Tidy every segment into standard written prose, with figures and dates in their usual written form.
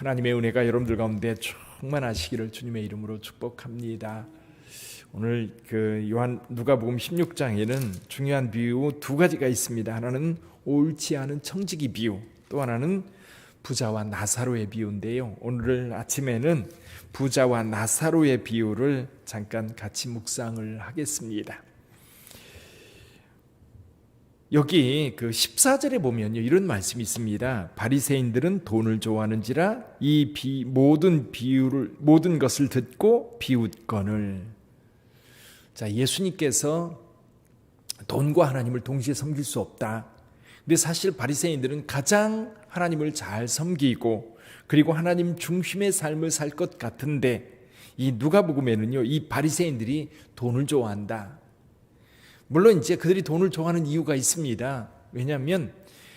하나님의 은혜가 여러분들 가운데 충만하시기를 주님의 이름으로 축복합니다. 오늘 누가복음 16장에는 중요한 비유 두 가지가 있습니다. 하나는 옳지 않은 청지기 비유, 또 하나는 부자와 나사로의 비유인데요. 오늘 아침에는 부자와 나사로의 비유를 잠깐 같이 묵상을 하겠습니다. 여기 14절에 보면요, 이런 말씀이 있습니다. 바리새인들은 돈을 좋아하는지라 이 모든 것을 듣고 비웃거늘. 자, 예수님께서 돈과 하나님을 동시에 섬길 수 없다. 근데 사실 바리새인들은 가장 하나님을 잘 섬기고 그리고 하나님 중심의 삶을 살 것 같은데, 이 누가복음에는요, 이 바리새인들이 돈을 좋아한다. 물론 이제 그들이 돈을 좋아하는 이유가 있습니다. 왜냐하면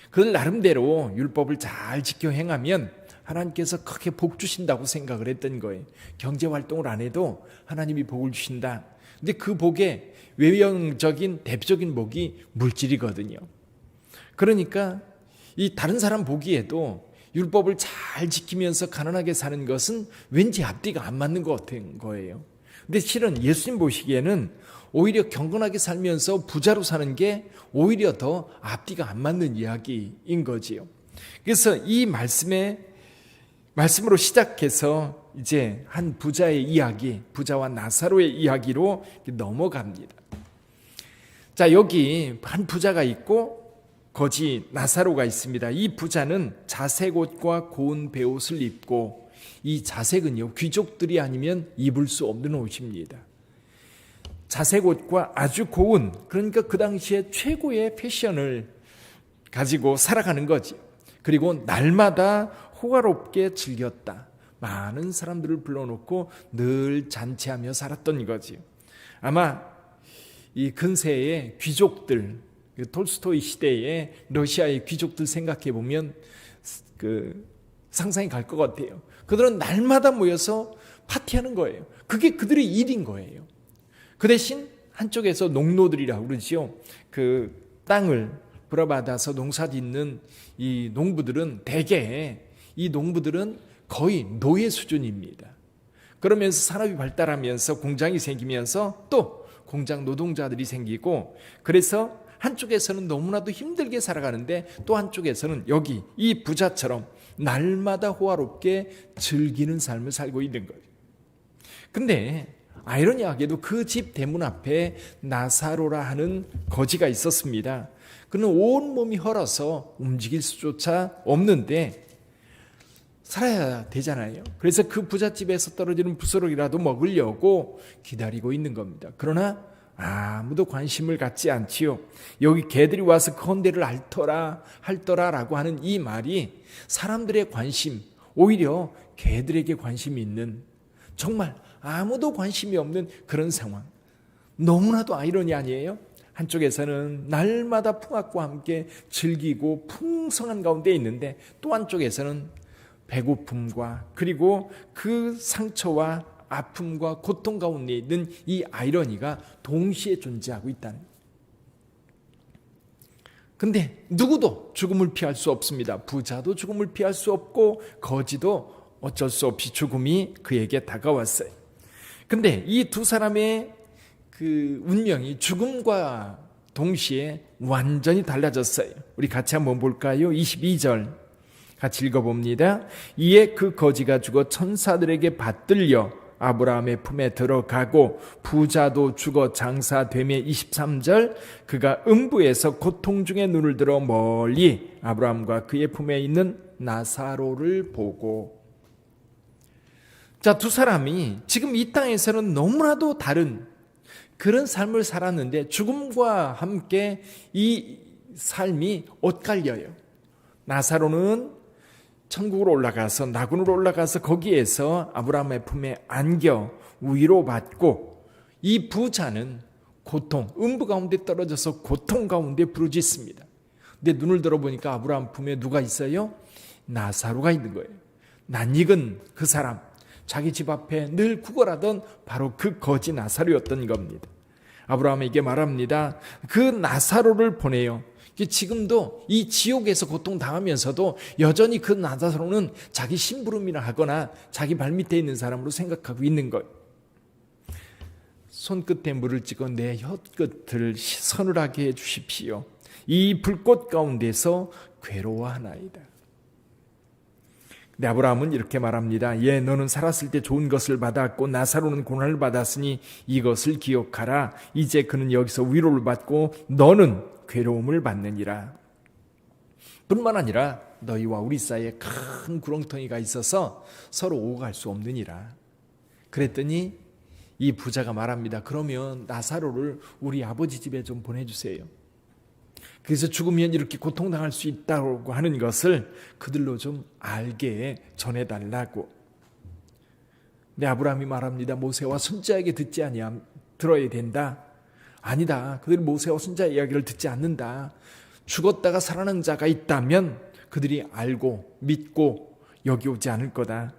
그들 나름대로 율법을 잘 지켜 행하면 하나님께서 크게 복 주신다고 생각을 했던 거예요. 경제 활동을 안 해도 하나님이 복을 주신다. 근데 그 복의 외형적인 대표적인 복이 물질이거든요. 그러니까 이 다른 사람 보기에도 율법을 잘 지키면서 가난하게 사는 것은 왠지 앞뒤가 안 맞는 것 같은 거예요. 근데 실은 예수님 보시기에는 오히려 경건하게 살면서 부자로 사는 게 오히려 더 앞뒤가 안 맞는 이야기인 거지요. 그래서 이 말씀으로 시작해서 이제 한 부자의 이야기, 부자와 나사로의 이야기로 넘어갑니다. 자, 여기 한 부자가 있고 거지 나사로가 있습니다. 이 부자는 자색 옷과 고운 베옷을 입고, 이 자색은요, 귀족들이 아니면 입을 수 없는 옷입니다. 자색 옷과 아주 고운, 그러니까 그 당시에 최고의 패션을 가지고 살아가는 거지. 그리고 날마다 호화롭게 즐겼다. 많은 사람들을 불러놓고 늘 잔치하며 살았던 거지. 아마 이 근세의 귀족들, 톨스토이 시대의 러시아의 귀족들 생각해 보면 상상이 갈 것 같아요. 그들은 날마다 모여서 파티하는 거예요. 그게 그들의 일인 거예요. 그 대신 한쪽에서 농노들이라고 그러지요. 그 땅을 불어받아서 농사짓는 이 농부들은 대개, 이 농부들은 거의 노예 수준입니다. 그러면서 산업이 발달하면서 공장이 생기면서 또 공장 노동자들이 생기고, 그래서 한쪽에서는 너무나도 힘들게 살아가는데 또 한쪽에서는 여기 이 부자처럼 날마다 호화롭게 즐기는 삶을 살고 있는 거예요. 근데 아이러니하게도 그 집 대문 앞에 나사로라 하는 거지가 있었습니다. 그는 온몸이 헐어서 움직일 수조차 없는데 살아야 되잖아요. 그래서 그 부잣집에서 떨어지는 부스러기라도 먹으려고 기다리고 있는 겁니다. 그러나 아무도 관심을 갖지 않지요. 여기 개들이 와서 건대를 핥더라라고 하는 이 말이 사람들의 관심, 오히려 개들에게 관심이 있는, 정말 아무도 관심이 없는 그런 상황. 너무나도 아이러니 아니에요? 한쪽에서는 날마다 풍악과 함께 즐기고 풍성한 가운데 있는데, 또 한쪽에서는 배고픔과 그리고 그 상처와 아픔과 고통 가운데 있는 이 아이러니가 동시에 존재하고 있다는 거예요. 근데 누구도 죽음을 피할 수 없습니다. 부자도 죽음을 피할 수 없고 거지도 어쩔 수 없이 죽음이 그에게 다가왔어요. 근데 이 두 사람의 그 운명이 죽음과 동시에 완전히 달라졌어요. 우리 같이 한번 볼까요? 22절 같이 읽어봅니다. 이에 그 거지가 죽어 천사들에게 받들려 아브라함의 품에 들어가고, 부자도 죽어 장사되매 23절 그가 음부에서 고통 중에 눈을 들어 멀리 아브라함과 그의 품에 있는 나사로를 보고. 자, 두 사람이 지금 이 땅에서는 너무나도 다른 그런 삶을 살았는데 죽음과 함께 이 삶이 엇갈려요. 나사로는 천국으로 올라가서, 낙원으로 올라가서 거기에서 아브라함의 품에 안겨 위로받고, 이 부자는 고통, 음부 가운데 떨어져서 고통 가운데 부르짖습니다. 근데 눈을 들어보니까 아브라함 품에 누가 있어요? 나사로가 있는 거예요. 낯익은 그 사람, 자기 집 앞에 늘 구걸하던 바로 그 거지 나사로였던 겁니다. 아브라함에게 말합니다. 그 나사로를 보내요. 지금도 이 지옥에서 고통당하면서도 여전히 그 나사로는 자기 심부름이나 하거나 자기 발밑에 있는 사람으로 생각하고 있는 것. 손끝에 물을 찍어 내 혀끝을 서늘하게 해주십시오. 이 불꽃 가운데서 괴로워하나이다. 근데 아브라함은 이렇게 말합니다. 예, 너는 살았을 때 좋은 것을 받았고 나사로는 고난을 받았으니 이것을 기억하라. 이제 그는 여기서 위로를 받고 너는 괴로움을 받느니라. 뿐만 아니라 너희와 우리 사이에 큰 구렁텅이가 있어서 서로 오고 갈 수 없느니라. 그랬더니 이 부자가 말합니다. 그러면 나사로를 우리 아버지 집에 좀 보내주세요. 그래서 죽으면 이렇게 고통당할 수 있다고 하는 것을 그들로 좀 알게 전해달라고. 근데 아브라함이 말합니다. 모세와 손자에게 들어야 된다. 아니다. 그들이 모세와 손자의 이야기를 듣지 않는다. 죽었다가 살아난 자가 있다면 그들이 알고 믿고 여기 오지 않을 거다.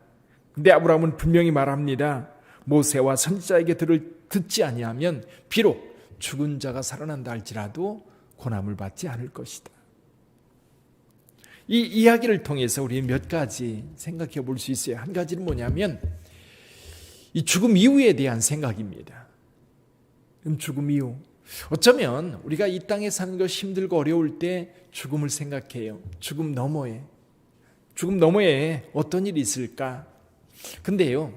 근데 아브라함은 분명히 말합니다. 모세와 선지자에게 듣지 아니하면 비록 죽은 자가 살아난다 할지라도 고난을 받지 않을 것이다. 이 이야기를 통해서 우리 몇 가지 생각해 볼 수 있어요. 한 가지는 뭐냐면 이 죽음 이후에 대한 생각입니다. 죽음 이후. 어쩌면 우리가 이 땅에 사는 것 힘들고 어려울 때 죽음을 생각해요. 죽음 너머에 어떤 일이 있을까? 근데요,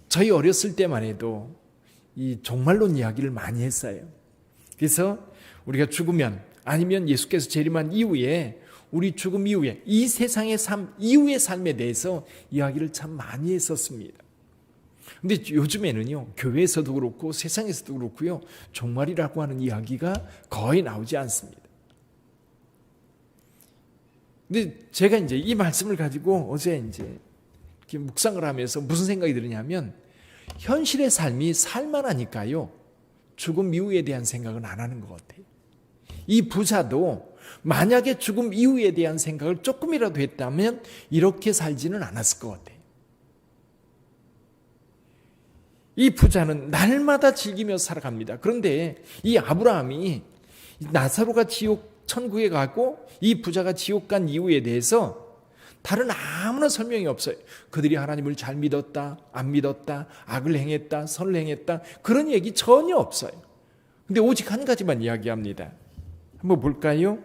저희 어렸을 때만 해도 이 종말론 이야기를 많이 했어요. 그래서 우리가 죽으면 아니면 예수께서 재림한 이후에 우리 죽음 이후에 이 세상의 삶 이후의 삶에 대해서 이야기를 참 많이 했었습니다. 근데 요즘에는요, 교회에서도 그렇고 세상에서도 그렇고요, 종말이라고 하는 이야기가 거의 나오지 않습니다. 근데 제가 이제 이 말씀을 가지고 어제 이제 이렇게 묵상을 하면서 무슨 생각이 드느냐면 현실의 삶이 살만하니까요, 죽음 이후에 대한 생각은 안 하는 것 같아요. 이 부자도 만약에 죽음 이후에 대한 생각을 조금이라도 했다면 이렇게 살지는 않았을 것 같아요. 이 부자는 날마다 즐기며 살아갑니다. 그런데 이 아브라함이 나사로가 천국에 가고 이 부자가 지옥 간 이유에 대해서 다른 아무런 설명이 없어요. 그들이 하나님을 잘 믿었다, 안 믿었다, 악을 행했다, 선을 행했다, 그런 얘기 전혀 없어요. 근데 오직 한 가지만 이야기합니다. 한번 볼까요?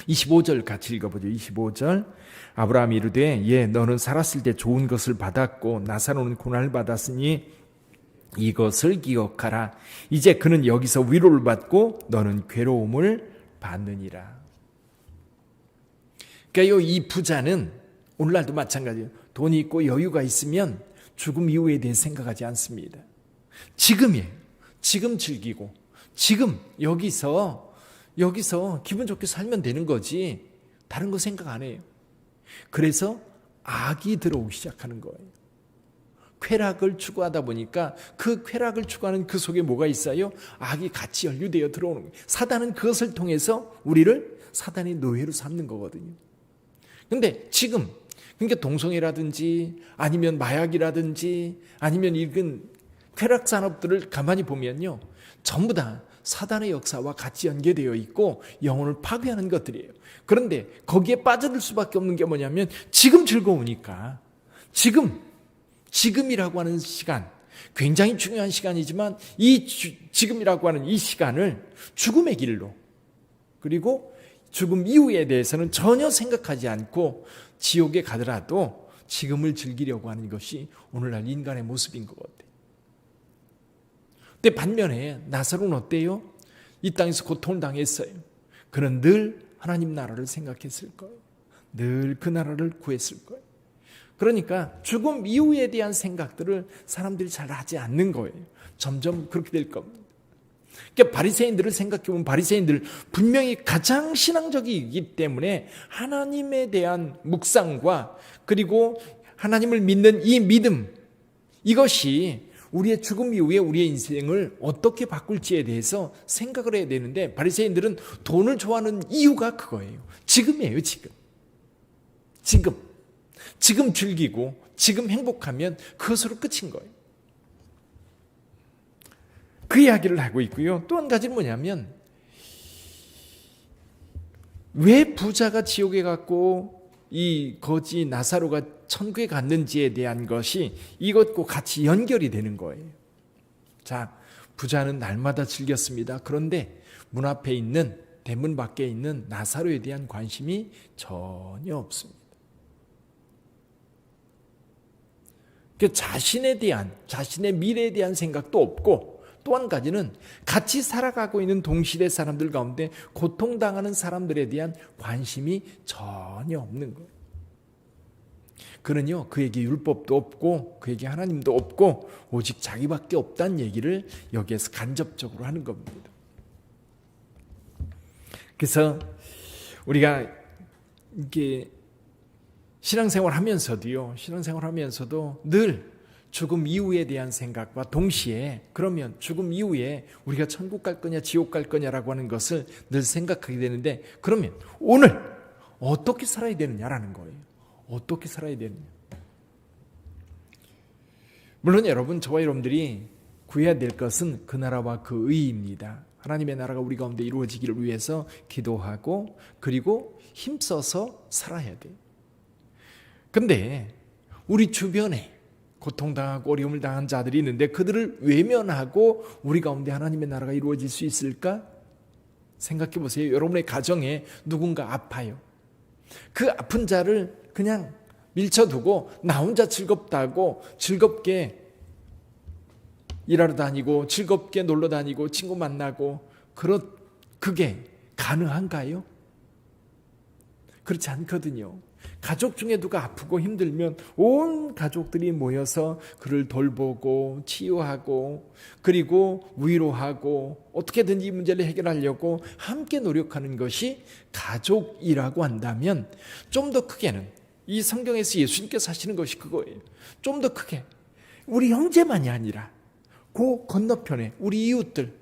25절 같이 읽어보죠. 25절. 아브라함이 이르되 예, 너는 살았을 때 좋은 것을 받았고 나사로는 고난을 받았으니 이것을 기억하라. 이제 그는 여기서 위로를 받고 너는 괴로움을 받느니라. 그러니까 이 부자는 오늘날도 마찬가지예요. 돈이 있고 여유가 있으면 죽음 이후에 대해 생각하지 않습니다. 지금이에요. 지금 즐기고 지금 여기서 기분 좋게 살면 되는 거지 다른 거 생각 안 해요. 그래서 악이 들어오기 시작하는 거예요. 쾌락을 추구하다 보니까 그 쾌락을 추구하는 그 속에 뭐가 있어요? 악이 같이 연루되어 들어오는 거예요. 사단은 그것을 통해서 우리를 사단의 노예로 삼는 거거든요. 근데 지금 그러니까 동성애라든지 아니면 마약이라든지 아니면 이런 쾌락 산업들을 가만히 보면요, 전부 다 사단의 역사와 같이 연계되어 있고 영혼을 파괴하는 것들이에요. 그런데 거기에 빠져들 수밖에 없는 게 뭐냐면 지금 즐거우니까 지금이라고 하는 시간, 굉장히 중요한 시간이지만 지금이라고 하는 이 시간을 죽음의 길로, 그리고 죽음 이후에 대해서는 전혀 생각하지 않고 지옥에 가더라도 지금을 즐기려고 하는 것이 오늘날 인간의 모습인 것 같아요. 근데 반면에 나사로는 어때요? 이 땅에서 고통을 당했어요. 그는 늘 하나님 나라를 생각했을 거예요. 늘 그 나라를 구했을 거예요. 그러니까 죽음 이후에 대한 생각들을 사람들이 잘 하지 않는 거예요. 점점 그렇게 될 겁니다. 그러니까 바리새인들을 생각해보면 바리새인들 분명히 가장 신앙적이기 때문에 하나님에 대한 묵상과 그리고 하나님을 믿는 이 믿음, 이것이 우리의 죽음 이후에 우리의 인생을 어떻게 바꿀지에 대해서 생각을 해야 되는데 바리새인들은 돈을 좋아하는 이유가 그거예요. 지금이에요. 지금 즐기고 지금 행복하면 그것으로 끝인 거예요. 그 이야기를 하고 있고요. 또 한 가지는 뭐냐면 왜 부자가 지옥에 갔고 이 거지 나사로가 천국에 갔는지에 대한 것이 이것과 같이 연결이 되는 거예요. 자, 부자는 날마다 즐겼습니다. 그런데 문 앞에 있는, 대문 밖에 있는 나사로에 대한 관심이 전혀 없습니다. 그 자신에 대한, 자신의 미래에 대한 생각도 없고, 또 한 가지는 같이 살아가고 있는 동시대 사람들 가운데 고통당하는 사람들에 대한 관심이 전혀 없는 거예요. 그는요, 그에게 율법도 없고 그에게 하나님도 없고 오직 자기밖에 없다는 얘기를 여기에서 간접적으로 하는 겁니다. 그래서 우리가 이게 신앙생활 하면서도 늘 죽음 이후에 대한 생각과 동시에, 그러면 죽음 이후에 우리가 천국 갈 거냐 지옥 갈 거냐라고 하는 것을 늘 생각하게 되는데, 그러면 오늘 어떻게 살아야 되느냐라는 거예요. 어떻게 살아야 되느냐. 물론 여러분, 저와 여러분들이 구해야 될 것은 그 나라와 그 의입니다. 하나님의 나라가 우리 가운데 이루어지기를 위해서 기도하고 그리고 힘써서 살아야 돼요. 근데 우리 주변에 고통당하고 어려움을 당한 자들이 있는데 그들을 외면하고 우리 가운데 하나님의 나라가 이루어질 수 있을까? 생각해 보세요. 여러분의 가정에 누군가 아파요. 그 아픈 자를 그냥 밀쳐두고 나 혼자 즐겁다고 즐겁게 일하러 다니고 즐겁게 놀러 다니고 친구 만나고 그게 가능한가요? 그렇지 않거든요. 가족 중에 누가 아프고 힘들면 온 가족들이 모여서 그를 돌보고 치유하고 그리고 위로하고 어떻게든지 이 문제를 해결하려고 함께 노력하는 것이 가족이라고 한다면, 좀 더 크게는 이 성경에서 예수님께서 하시는 것이 그거예요. 좀 더 크게 우리 형제만이 아니라 그 건너편에 우리 이웃들,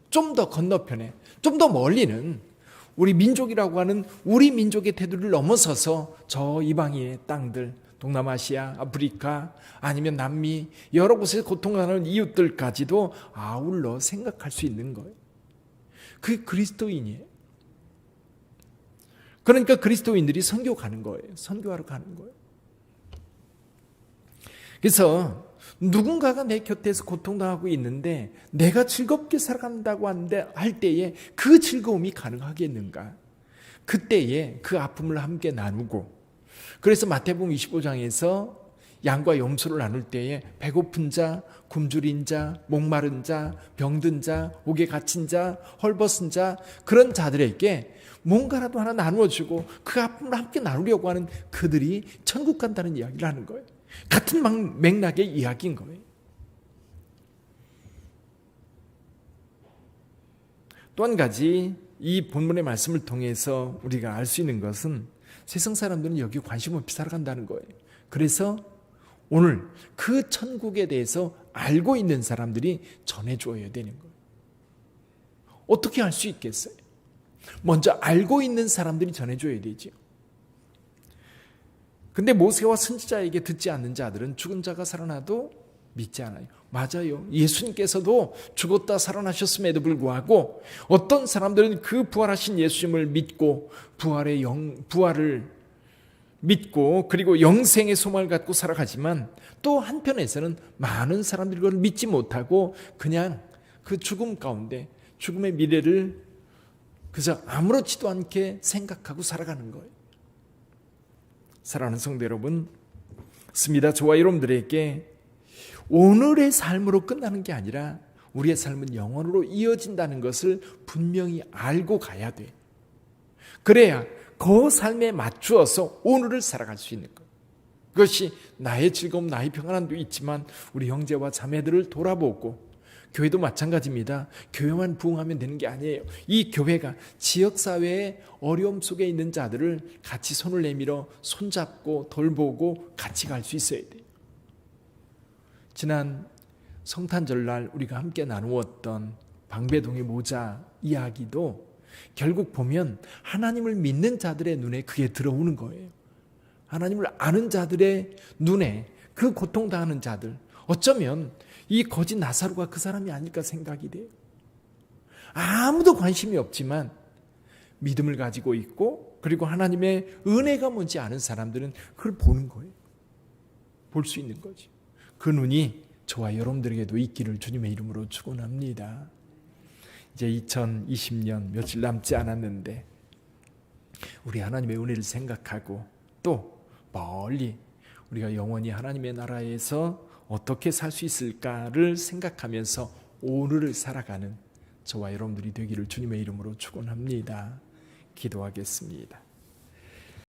좀 더 건너편에, 좀 더 멀리는 우리 민족이라고 하는 우리 민족의 태도를 넘어서서 저 이방인의 땅들, 동남아시아, 아프리카, 아니면 남미 여러 곳에서 고통하는 이웃들까지도 아울러 생각할 수 있는 거예요. 그게 그리스도인이에요. 그러니까 그리스도인들이 선교 가는 거예요. 선교하러 가는 거예요. 그래서 누군가가 내 곁에서 고통당하고 있는데 내가 즐겁게 살아간다고 할 때에 그 즐거움이 가능하겠는가? 그때에 그 아픔을 함께 나누고, 그래서 마태복음 25장에서 양과 염소를 나눌 때에 배고픈 자, 굶주린 자, 목마른 자, 병든 자, 옥에 갇힌 자, 헐벗은 자, 그런 자들에게 뭔가라도 하나 나누어주고 그 아픔을 함께 나누려고 하는 그들이 천국 간다는 이야기를 하는 거예요. 같은 맥락의 이야기인 거예요. 또 한 가지 이 본문의 말씀을 통해서 우리가 알 수 있는 것은 세상 사람들은 여기 관심 없이 살아간다는 거예요. 그래서 오늘 그 천국에 대해서 알고 있는 사람들이 전해줘야 되는 거예요. 어떻게 알 수 있겠어요? 먼저 알고 있는 사람들이 전해줘야 되죠. 근데 모세와 선지자에게 듣지 않는 자들은 죽은 자가 살아나도 믿지 않아요. 맞아요. 예수님께서도 죽었다 살아나셨음에도 불구하고 어떤 사람들은 그 부활하신 예수님을 믿고 부활을 믿고 그리고 영생의 소망을 갖고 살아가지만, 또 한편에서는 많은 사람들이 그걸 믿지 못하고 그냥 그 죽음 가운데 죽음의 미래를 그저 아무렇지도 않게 생각하고 살아가는 거예요. 사랑하는 성도 여러분, 습니다. 저와 여러분들에게 오늘의 삶으로 끝나는 게 아니라 우리의 삶은 영원으로 이어진다는 것을 분명히 알고 가야 돼. 그래야 그 삶에 맞추어서 오늘을 살아갈 수 있는 것. 그것이 나의 즐거움, 나의 평안함도 있지만 우리 형제와 자매들을 돌아보고, 교회도 마찬가지입니다. 교회만 부흥하면 되는 게 아니에요. 이 교회가 지역사회의 어려움 속에 있는 자들을 같이 손을 내밀어 손잡고 돌보고 같이 갈 수 있어야 돼요. 지난 성탄절날 우리가 함께 나누었던 방배동의 모자 이야기도 결국 보면 하나님을 믿는 자들의 눈에 그게 들어오는 거예요. 하나님을 아는 자들의 눈에 그 고통당하는 자들, 어쩌면 이 거짓 나사로가 그 사람이 아닐까 생각이 돼요. 아무도 관심이 없지만 믿음을 가지고 있고, 그리고 하나님의 은혜가 뭔지 아는 사람들은 그걸 보는 거예요. 볼 수 있는 거지. 그 눈이 저와 여러분들에게도 있기를 주님의 이름으로 축원합니다. 이제 2020년 며칠 남지 않았는데 우리 하나님의 은혜를 생각하고 또 멀리 우리가 영원히 하나님의 나라에서 어떻게 살 수 있을까를 생각하면서 오늘을 살아가는 저와 여러분들이 되기를 주님의 이름으로 축원합니다. 기도하겠습니다.